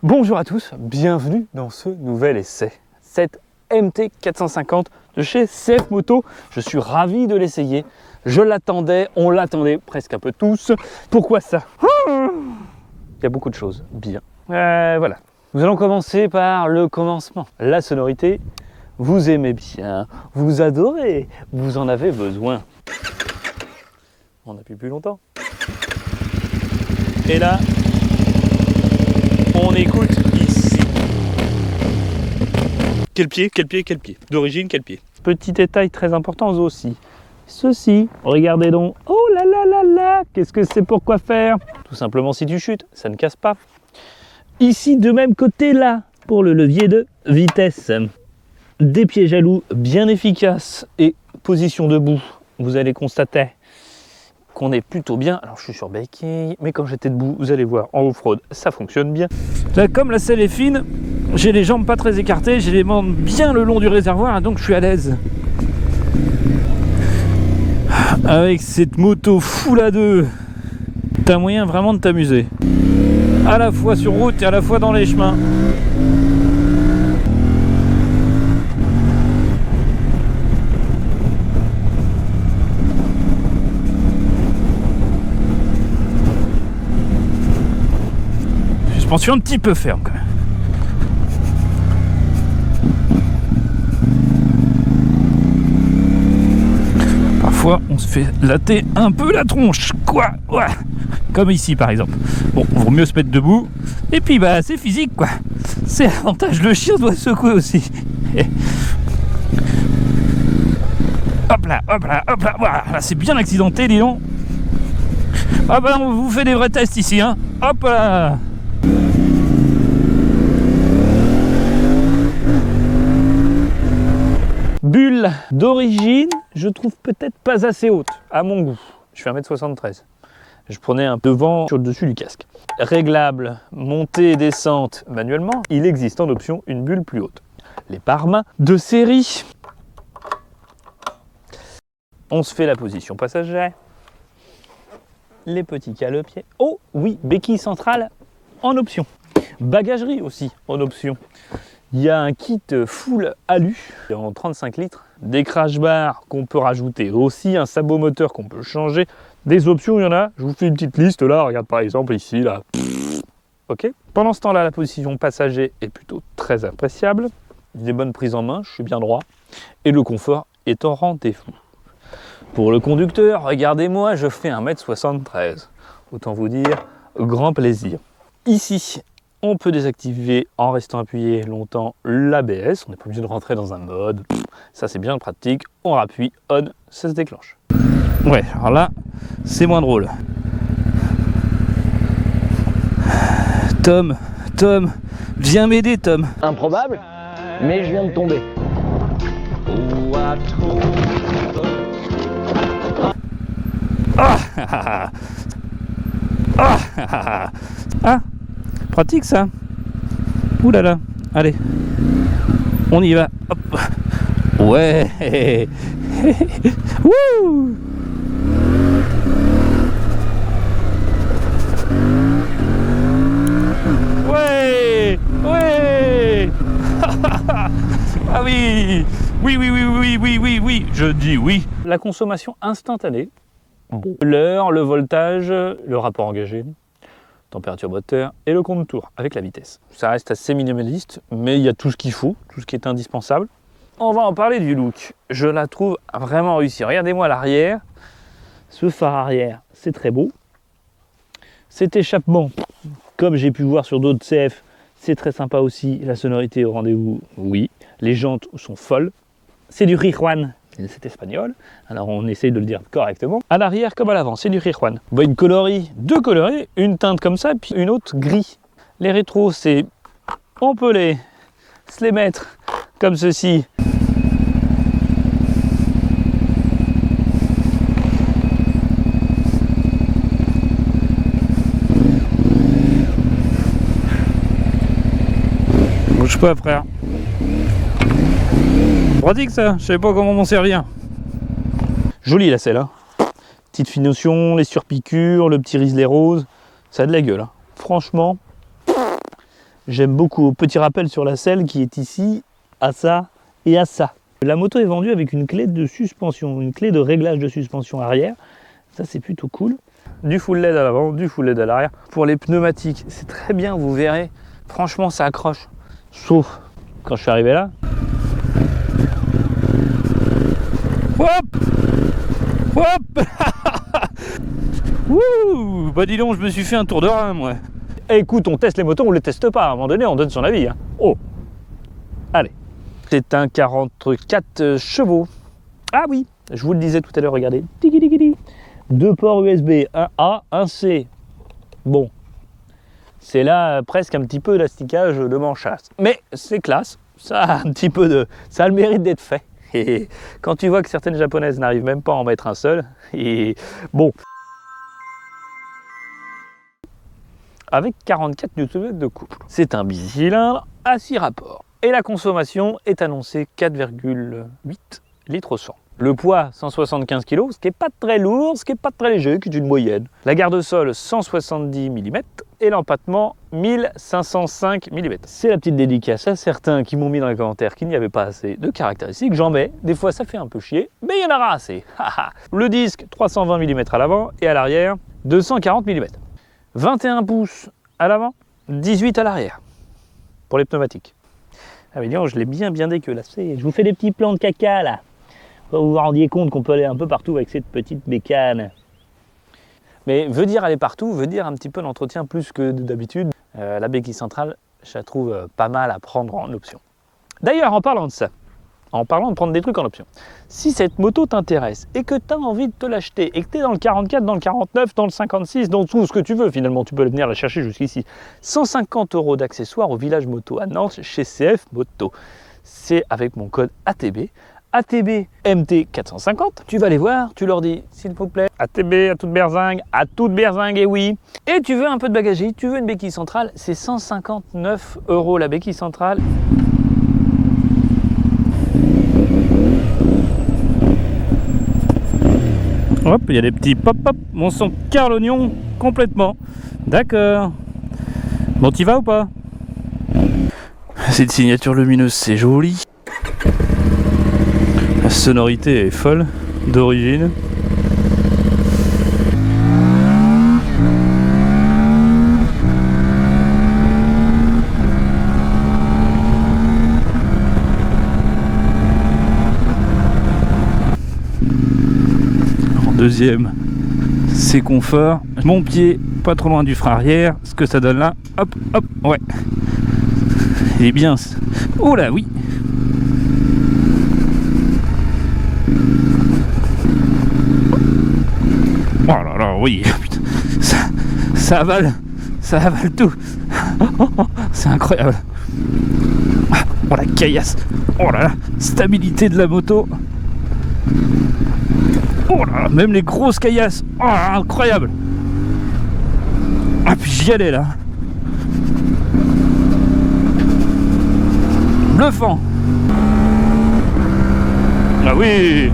Bonjour à tous, bienvenue dans ce nouvel essai. Cette MT450 de chez CF Moto, je suis ravi de l'essayer. Je l'attendais, on l'attendait presque un peu tous. Pourquoi ça? Il y a beaucoup de choses bien. Voilà. Nous allons commencer par le commencement. La sonorité, vous aimez bien, vous adorez, vous en avez besoin. On appuie plus longtemps. Et là, on écoute ici. Quel pied, quel pied, quel pied? D'origine, quel pied? Petit détail très important aussi. Ceci, regardez donc. Oh là là là là, qu'est-ce que c'est pour quoi faire? Tout simplement, si tu chutes, ça ne casse pas. Ici, de même côté là, pour le levier de vitesse. Des pieds jaloux bien efficaces et position debout. Vous allez constater qu'on est plutôt bien. Alors je suis sur béquille, mais quand j'étais debout, vous allez voir, en off-road, ça fonctionne bien. Là, comme la selle est fine, j'ai les jambes pas très écartées, j'ai les membres bien le long du réservoir, donc je suis à l'aise. Avec cette moto full à deux, t'as moyen vraiment de t'amuser. À la fois sur route et à la fois dans les chemins. Suspension un petit peu ferme quand même. Parfois on se fait latter un peu la tronche, quoi, ouais. Comme ici par exemple. Bon, vaut mieux se mettre debout. Et puis bah c'est physique quoi. C'est l'avantage, le chien doit secouer aussi. Hop là, hop là, hop là, voilà, là c'est bien accidenté, dis donc. Ah bah on vous fait des vrais tests ici, hein. Hop là. Bulle d'origine, je trouve peut-être pas assez haute, à mon goût. Je fais 1m73. Je prenais un peu de vent sur le dessus du casque. Réglable, montée et descente manuellement, il existe en option une bulle plus haute. Les pare-mains de série. On se fait la position passagère. Les petits cale-pieds. Oh oui, béquille centrale en option. Bagagerie aussi en option. Il y a un kit full alu en 35 litres, des crash bars qu'on peut rajouter aussi, un sabot moteur qu'on peut changer, des options il y en a, je vous fais une petite liste là, regarde par exemple ici là, ok. Pendant ce temps là, la position passager est plutôt très appréciable, des bonnes prises en main, je suis bien droit, et le confort est en rendez-vous. Pour le conducteur, regardez-moi, je fais 1m73, autant vous dire, grand plaisir. Ici, on peut désactiver en restant appuyé longtemps l'ABS, on n'est pas obligé de rentrer dans un mode, ça c'est bien pratique, on rappuie, on, ça se déclenche. Ouais, alors là, c'est moins drôle. Tom, viens m'aider Tom. Improbable, mais je viens de tomber. Ah, pratique ça. Ouh là là, allez, on y va. Hop. Ouais. Wouh. Ouais, ouais. Ah oui, oui, je dis oui. La consommation instantanée, l'heure, le voltage, le rapport engagé, température moteur et le compte de tour avec la vitesse. Ça reste assez minimaliste, mais il y a tout ce qu'il faut, tout ce qui est indispensable. On va en parler du look. Je la trouve vraiment réussie. Regardez-moi l'arrière. Ce phare arrière, c'est très beau. Cet échappement, comme j'ai pu voir sur d'autres CF, c'est très sympa aussi. La sonorité est au rendez-vous, oui. Les jantes sont folles. C'est du Rijuan. C'est espagnol, alors on essaye de le dire correctement. À l'arrière comme à l'avant, c'est du Rijuan. On voit une coloris, deux coloris, une teinte comme ça, puis une autre gris. Les rétros, c'est... on peut se les mettre comme ceci. Bouge pas frère. Pratique ça, je savais pas comment m'en servir. Jolie la selle, hein. Petite finition, les surpiqûres, le petit riselet rose, ça a de la gueule, hein. Franchement, J'aime beaucoup. Petit rappel sur la selle qui est ici, à ça et à ça. La moto est vendue avec une clé de suspension, une clé de réglage de suspension arrière. Ça, c'est plutôt cool. Du full LED à l'avant, du full LED à l'arrière. Pour les pneumatiques, c'est très bien, vous verrez. Franchement, ça accroche. Sauf quand je suis arrivé là. Hop! Hop! Wouh! Bah dis donc, je me suis fait un tour de rein, moi. Écoute, on teste les motos, on les teste pas. À un moment donné, on donne son avis. Hein. Oh! Allez. C'est un 44 chevaux. Ah oui, je vous le disais tout à l'heure, regardez. Deux ports USB, un A, un C. Bon, c'est là presque un petit peu d'asticage de manchasse. Mais c'est classe, ça a un petit peu de... ça a le mérite d'être fait. Et quand tu vois que certaines japonaises n'arrivent même pas à en mettre un seul, et bon... Avec 44 Nm de couple. C'est un bicylindre à 6 rapports. Et la consommation est annoncée 4,8 litres au 100. Le poids, 175 kg, ce qui n'est pas très lourd, ce qui n'est pas très léger, qui est une moyenne. La garde-sol, 170 mm et l'empattement, 1505 mm. C'est la petite dédicace à certains qui m'ont mis dans les commentaires qu'il n'y avait pas assez de caractéristiques. J'en mets, des fois ça fait un peu chier, mais il y en aura assez. Le disque, 320 mm à l'avant et à l'arrière, 240 mm. 21 pouces à l'avant, 18 à l'arrière, pour les pneumatiques. Ah mais disons, je l'ai bien dégueulassé. Je vous fais des petits plans de caca là. Vous vous rendiez compte qu'on peut aller un peu partout avec cette petite bécane. Mais veut dire aller partout, veut dire un petit peu d'entretien plus que d'habitude. La béquille centrale, je la trouve pas mal à prendre en option. D'ailleurs, en parlant de ça, en parlant de prendre des trucs en option, si cette moto t'intéresse et que tu as envie de te l'acheter et que tu es dans le 44, dans le 49, dans le 56, dans tout ce que tu veux finalement, tu peux venir la chercher jusqu'ici. 150 € d'accessoires au village moto à Nantes chez CF Moto. C'est avec mon code ATB. ATB MT 450, tu vas les voir, tu leur dis s'il vous plaît, ATB à toute berzingue, et oui. Et tu veux un peu de bagagerie, tu veux une béquille centrale, c'est 159 € la béquille centrale. Hop, il y a des petits pop-pop, mon son carre l'oignon complètement. D'accord. Bon, t'y vas ou pas? Cette signature lumineuse, c'est joli. La sonorité est folle, d'origine. En deuxième, c'est confort. Mon pied, pas trop loin du frein arrière. Ce que ça donne là, hop, hop, ouais. Il est bien. Oh là, oui. Oh là là, oui, putain, ça avale tout. C'est incroyable. Oh la caillasse. Oh là là, stabilité de la moto. Oh là là, même les grosses caillasses. Oh là là, incroyable. Ah puis j'y allais là. Bluffant. Ah oui.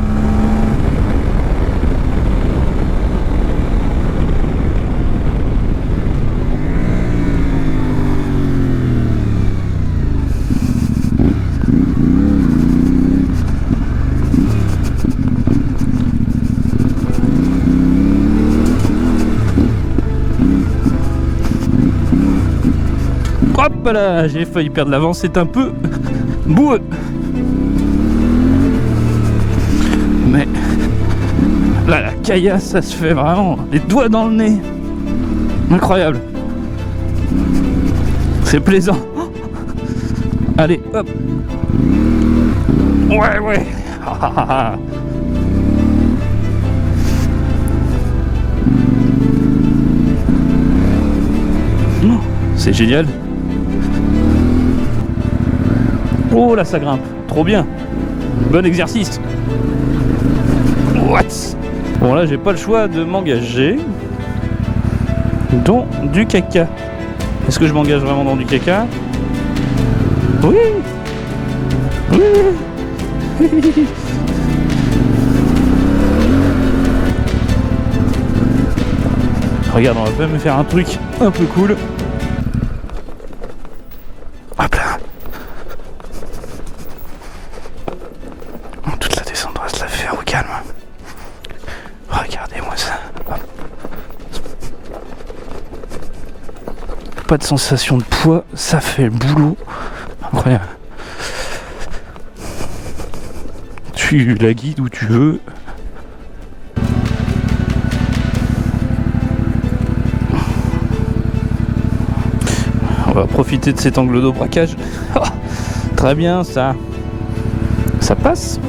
Hop là, j'ai failli perdre l'avant, c'est un peu boueux. Mais là, la caillasse, ça se fait vraiment les doigts dans le nez. Incroyable. C'est plaisant. Allez, hop. Ouais. C'est génial. Oh là, ça grimpe. Trop bien. Bon exercice. What? Bon là, j'ai pas le choix de m'engager dans du caca. Est-ce que je m'engage vraiment dans du caca? Oui. Regarde, on va même faire un truc un peu cool. Hop là. Toute la descente, on va se la faire au calme. Regardez-moi ça. Hop. Pas de sensation de poids, ça fait le boulot. Incroyable. Tu la guides où tu veux. On va profiter de cet angle de braquage. Très bien, ça passe.